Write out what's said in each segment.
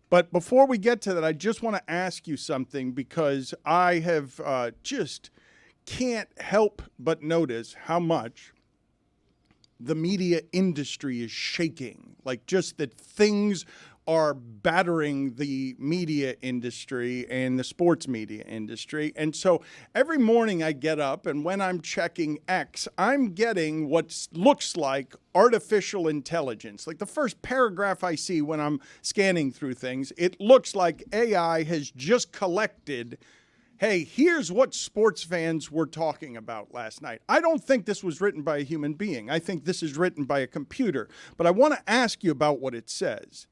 But before we get to that, I just want to ask you something because I have just can't help but notice how much the media industry is shaking. Like just that things are battering the media industry and the sports media industry. And so every morning I get up, and when I'm checking X, I'm getting what looks like artificial intelligence. Like the first paragraph I see when I'm scanning through things, it looks like AI has just collected, hey, here's what sports fans were talking about last night. I don't think this was written by a human being. I think this is written by a computer. But I want to ask you about what it says.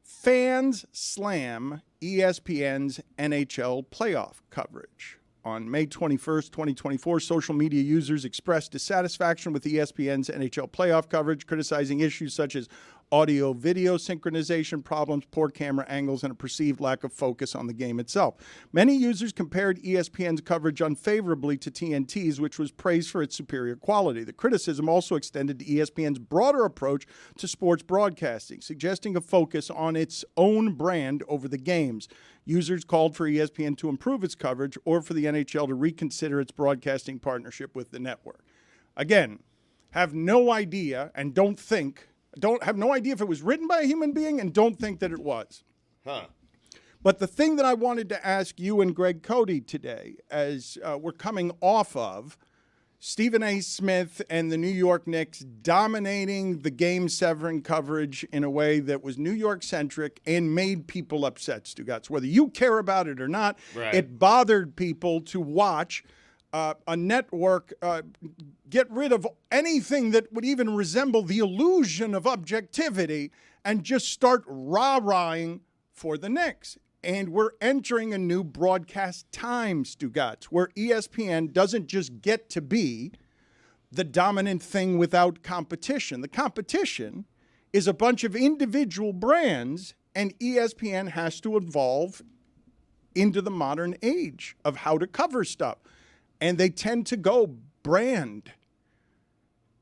Fans slam ESPN's NHL playoff coverage. On May 21st, 2024, social media users expressed dissatisfaction with ESPN's NHL playoff coverage, criticizing issues such as audio-video synchronization problems, poor camera angles, and a perceived lack of focus on the game itself. Many users compared ESPN's coverage unfavorably to TNT's, which was praised for its superior quality. The criticism also extended to ESPN's broader approach to sports broadcasting, suggesting a focus on its own brand over the games. Users called for ESPN to improve its coverage or for the NHL to reconsider its broadcasting partnership with the network. Again, have no idea and don't have no idea if it was written by a human being and don't think that it was. But the thing that I wanted to ask you and Greg Cote today, as we're coming off of Stephen A. Smith and the New York Knicks dominating the Game 7 coverage in a way that was New York-centric and made people upset, Stugotz. Whether you care about it or not, It bothered people to watch a network get rid of anything that would even resemble the illusion of objectivity and just start rah-rahing for the Knicks. And we're entering a new broadcast time, Stugotz, where ESPN doesn't just get to be the dominant thing without competition. The competition is a bunch of individual brands, and ESPN has to evolve into the modern age of how to cover stuff. And they tend to go brand.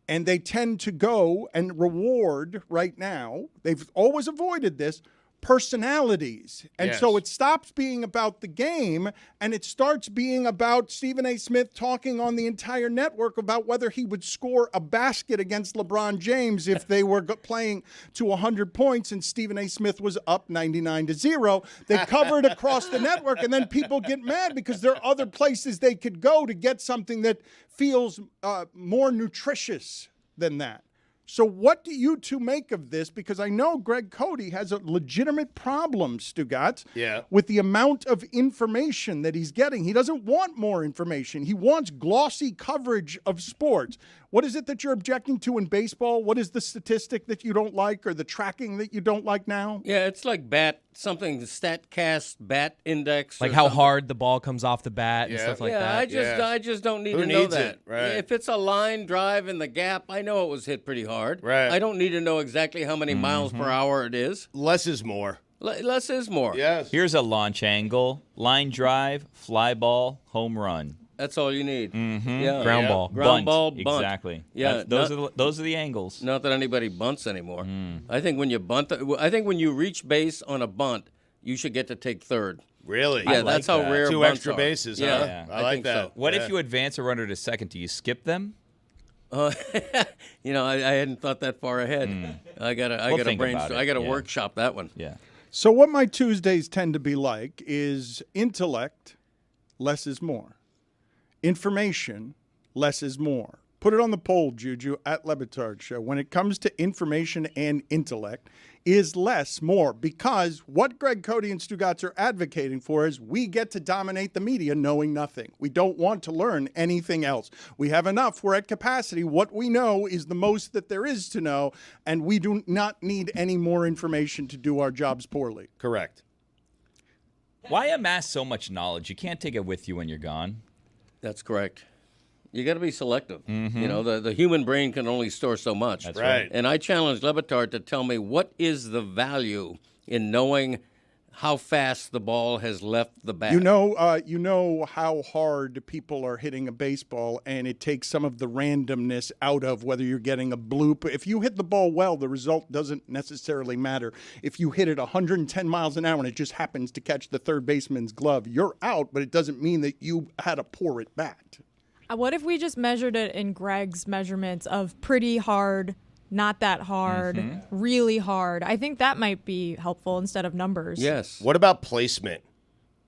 And they tend to go and reward right now, they've always avoided this, personalities. And so it stops being about the game and it starts being about Stephen A. Smith talking on the entire network about whether he would score a basket against LeBron James if they were playing to 100 points and Stephen A. Smith was up 99-0. They covered across the network, and then people get mad because there are other places they could go to get something that feels more nutritious than that. So what do you two make of this? Because I know Greg Cote has a legitimate problem, Stugotz, with the amount of information that he's getting. He doesn't want more information. He wants glossy coverage of sports. What is it that you're objecting to in baseball? What is the statistic that you don't like or the tracking that you don't like now? Yeah, it's like something, the StatCast bat index. Like how hard the ball comes off the bat and stuff like that. I just don't need to know that. If it's a line drive in the gap, I know it was hit pretty hard. Right. I don't need to know exactly how many miles per hour it is. Less is more. Less is more. Yes. Here's a launch angle, line drive, fly ball, home run. That's all you need. Yeah. Ground ball. Ground ball, bunt. Exactly. Yeah, those are the angles. Not that anybody bunts anymore. I think when you bunt, I think when you reach base on a bunt, you should get to take third. Really? Yeah, that's how rare Two bunts extra are. bases, huh? Yeah, I like that. So. What if you advance a runner to second? Do you skip them? I hadn't thought that far ahead. I gotta brainstorm. I gotta workshop that one. Yeah. So what my Tuesdays tend to be like is intellect, less is more. Information, less is more. Put it on the poll, Juju, at Le Batard Show. When it comes to information and intellect, is less more? Because what Greg Cote and Stugotz are advocating for is we get to dominate the media knowing nothing. We don't want to learn anything else. We have enough. We're at capacity. What we know is the most that there is to know, and we do not need any more information to do our jobs poorly. Correct. Why amass so much knowledge? You can't take it with you when you're gone. That's correct. You got to be selective. You know, the human brain can only store so much. That's right. And I challenge Le Batard to tell me what is the value in knowing how fast the ball has left the bat. You know how hard people are hitting a baseball, and it takes some of the randomness out of whether you're getting a bloop. If you hit the ball well, the result doesn't necessarily matter. If you hit it 110 miles an hour and it just happens to catch the third baseman's glove, you're out, but it doesn't mean that you had a poor at bat. What if we just measured it in Greg's measurements of pretty hard, not that hard, really hard? I think that might be helpful instead of numbers. Yes. What about placement?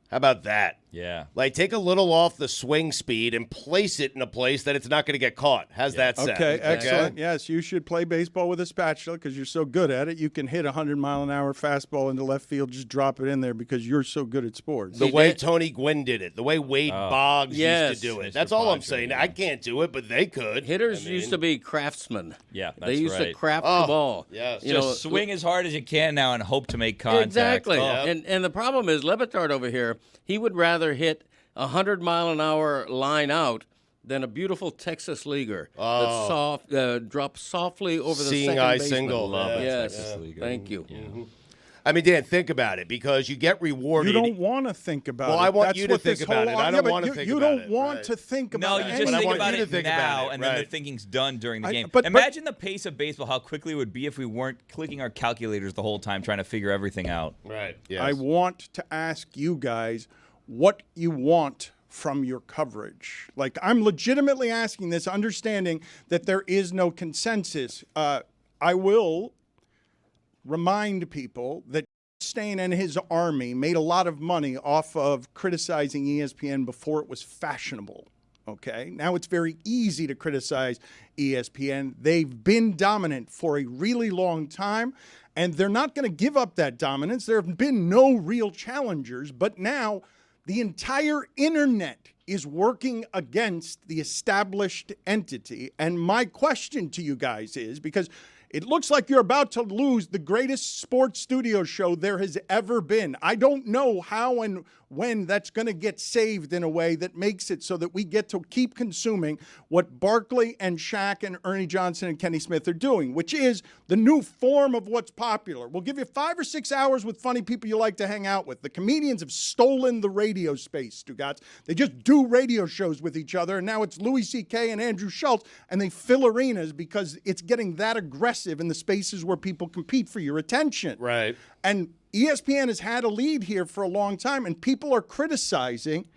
How about that? Yeah. Like, take a little off the swing speed and place it in a place that it's not going to get caught. How's that sound? Okay, excellent. Yes, you should play baseball with a spatula because you're so good at it. You can hit a 100-mile-an-hour fastball into left field, just drop it in there because you're so good at sports. The way Tony Gwynn did it, the way Wade Boggs used to do it. That's all I'm saying. I can't do it, but they could. Hitters used to be craftsmen. Yeah, that's They used to craft Oh, the ball. yes. Just swing as hard as you can now and hope to make contact. Exactly. Oh. And the problem is, Le Batard over here, he would rather hit a 100-mile-an-hour line out than a beautiful Texas leaguer that's soft, drops softly over the Seeing second eye baseman. single. Love it. Yes, Texas leaguer. thank you. I mean, Dan, think about it, because you get rewarded. You don't want to think about it. Well, I want That's you to what this think about whole- it. I don't want to think you about don't it. want Right. to think No, about you it. just But I think want about you to it think now, about it, and then the right. thinking's done during the game. but- Imagine the pace of baseball, how quickly it would be if we weren't clicking our calculators the whole time trying to figure everything out. Right. Yes. I want to ask you guys what you want from your coverage. Like, I'm legitimately asking this, understanding that there is no consensus. I will remind people that Stain and his army made a lot of money off of criticizing ESPN before it was fashionable. Okay, now it's very easy to criticize ESPN. They've been dominant for a really long time, and they're not going to give up that dominance. There have been no real challengers, but now the entire internet is working against the established entity. And my question to you guys is, because it looks like you're about to lose the greatest sports studio show there has ever been. I don't know how and when that's going to get saved in a way that makes it so that we get to keep consuming what Barkley and Shaq and Ernie Johnson and Kenny Smith are doing, which is the new form of what's popular. We'll give you 5 or 6 hours with funny people you like to hang out with. The comedians have stolen the radio space, Stugotz. They just do radio shows with each other, and now it's Louis C.K. and Andrew Schultz, and they fill arenas because it's getting that aggressive in the spaces where people compete for your attention. Right. And ESPN has had a lead here for a long time, and people are criticizing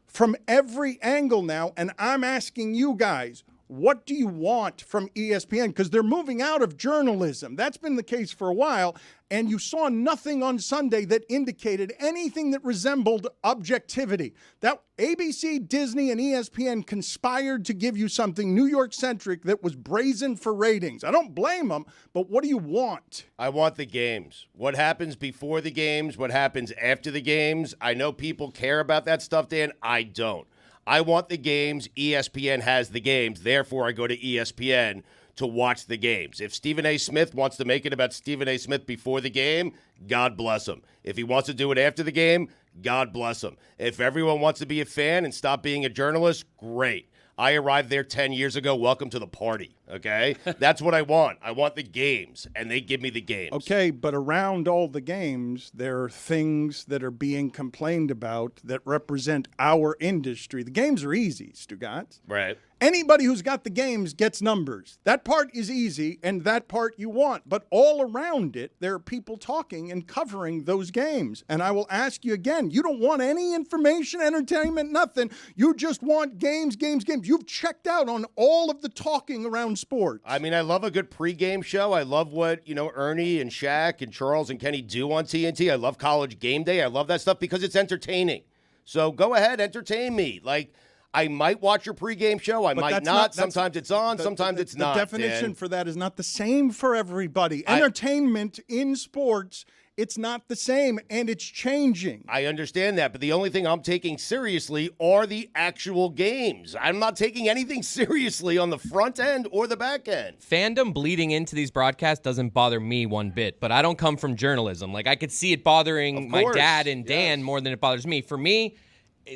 from every angle now. And I'm asking you guys, what do you want from ESPN? Because they're moving out of journalism. That's been the case for a while. And you saw nothing on Sunday that indicated anything that resembled objectivity. That ABC, Disney, and ESPN conspired to give you something New York-centric that was brazen for ratings. I don't blame them, but what do you want? I want the games. What happens before the games? What happens after the games? I know people care about that stuff, Dan. I don't. I want the games. ESPN has the games. Therefore, I go to ESPN to watch the games. If Stephen A. Smith wants to make it about Stephen A. Smith before the game, God bless him. If he wants to do it after the game, God bless him. If everyone wants to be a fan and stop being a journalist, great. I arrived there 10 years ago. Welcome to the party, okay? That's what I want. I want the games, and they give me the games. Okay, but around all the games, there are things that are being complained about that represent our industry. The games are easy, Stugotz. Right. Anybody who's got the games gets numbers. That part is easy, and that part you want. But all around it, there are people talking and covering those games. And I will ask you again, you don't want any information, entertainment, nothing. You just want games, games, games. You've checked out on all of the talking around sports. I mean, I love a good pregame show. I love what, Ernie and Shaq and Charles and Kenny do on TNT. I love College Game Day. I love that stuff because it's entertaining. So go ahead, entertain me. Like, I might watch your pregame show. I might not. Sometimes it's on. Sometimes it's not. The definition for that is not the same for everybody. Entertainment in sports, it's not the same, and it's changing. I understand that, but the only thing I'm taking seriously are the actual games. I'm not taking anything seriously on the front end or the back end. Fandom bleeding into these broadcasts doesn't bother me one bit, but I don't come from journalism. Like, I could see it bothering my dad and Dan more than it bothers me. For me,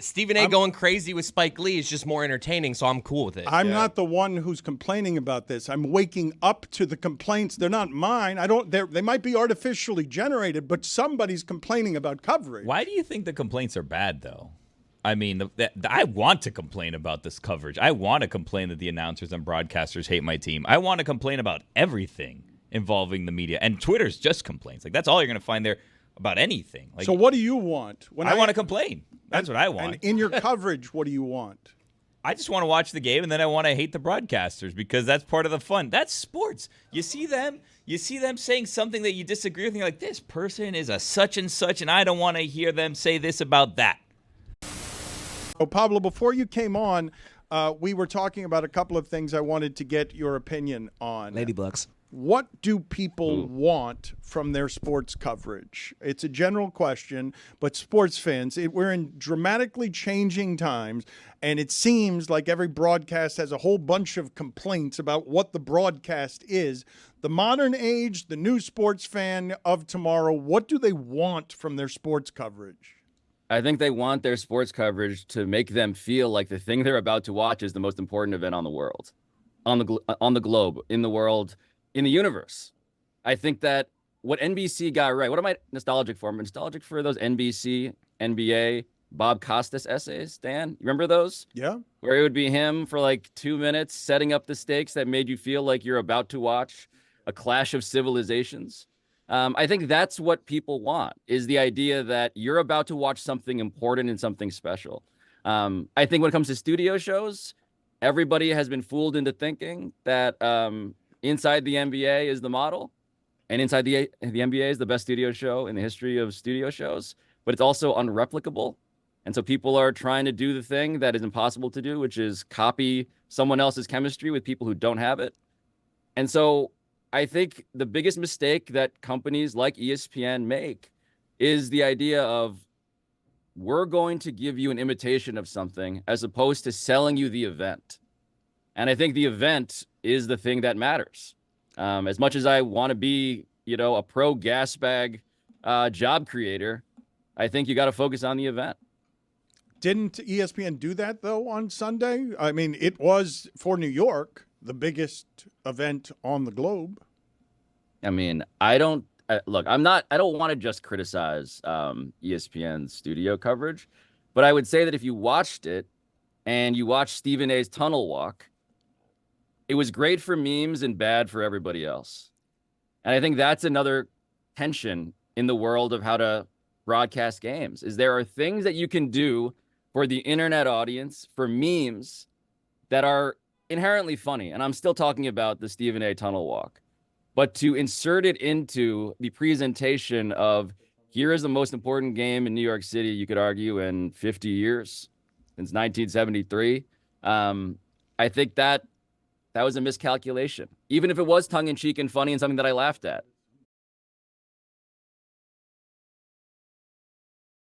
Stephen A. going crazy with Spike Lee is just more entertaining, so I'm cool with it. I'm not the one who's complaining about this. I'm waking up to the complaints. They're not mine. They might be artificially generated, but somebody's complaining about coverage. Why do you think the complaints are bad, though? I mean, I want to complain about this coverage. I want to complain that the announcers and broadcasters hate my team. I want to complain about everything involving the media. And Twitter's just complaints. Like, that's all you're going to find there about anything. Like, so what do you want? I want to complain. That's what I want. And in your coverage, what do you want? I just want to watch the game, and then I want to hate the broadcasters because that's part of the fun. That's sports. You see them saying something that you disagree with, and you're like, this person is a such and such, and I don't want to hear them say this about that. Oh, Pablo, before you came on, we were talking about a couple of things I wanted to get your opinion on. Lady Bucks. What do people want from their sports coverage? It's a general question, but sports fans, we're in dramatically changing times, and it seems like every broadcast has a whole bunch of complaints about what the broadcast is. The modern age, the new sports fan of tomorrow, what do they want from their sports coverage? I think they want their sports coverage to make them feel like the thing they're about to watch is the most important event on the world, on the globe, in the world, in the universe. I think that what NBC got right, what am I nostalgic for? I'm nostalgic for those NBC, NBA, Bob Costas essays, Dan. You remember those? Yeah. Where it would be him for like 2 minutes setting up the stakes that made you feel like you're about to watch a clash of civilizations. I think that's what people want, is the idea that you're about to watch something important and something special. I think when it comes to studio shows, everybody has been fooled into thinking that inside the NBA is the model, and inside the NBA is the best studio show in the history of studio shows, but it's also unreplicable. And so people are trying to do the thing that is impossible to do, which is copy someone else's chemistry with people who don't have it. And so I think the biggest mistake that companies like ESPN make is the idea of, we're going to give you an imitation of something as opposed to selling you the event. And I think the event is the thing that matters. As much as I want to be, a pro gas bag job creator, I think you got to focus on the event. Didn't ESPN do that, though, on Sunday? I mean, it was, for New York, the biggest event on the globe. I mean, I don't want to just criticize ESPN's studio coverage, but I would say that if you watched it and you watched Stephen A's tunnel walk, it was great for memes and bad for everybody else. And I think that's another tension in the world of how to broadcast games, is there are things that you can do for the internet audience, for memes, that are inherently funny. And I'm still talking about the Stephen A. tunnel walk. But to insert it into the presentation of, here is the most important game in New York City, you could argue, in 50 years, since 1973, I think that was a miscalculation. Even if it was tongue-in-cheek and funny and something that I laughed at,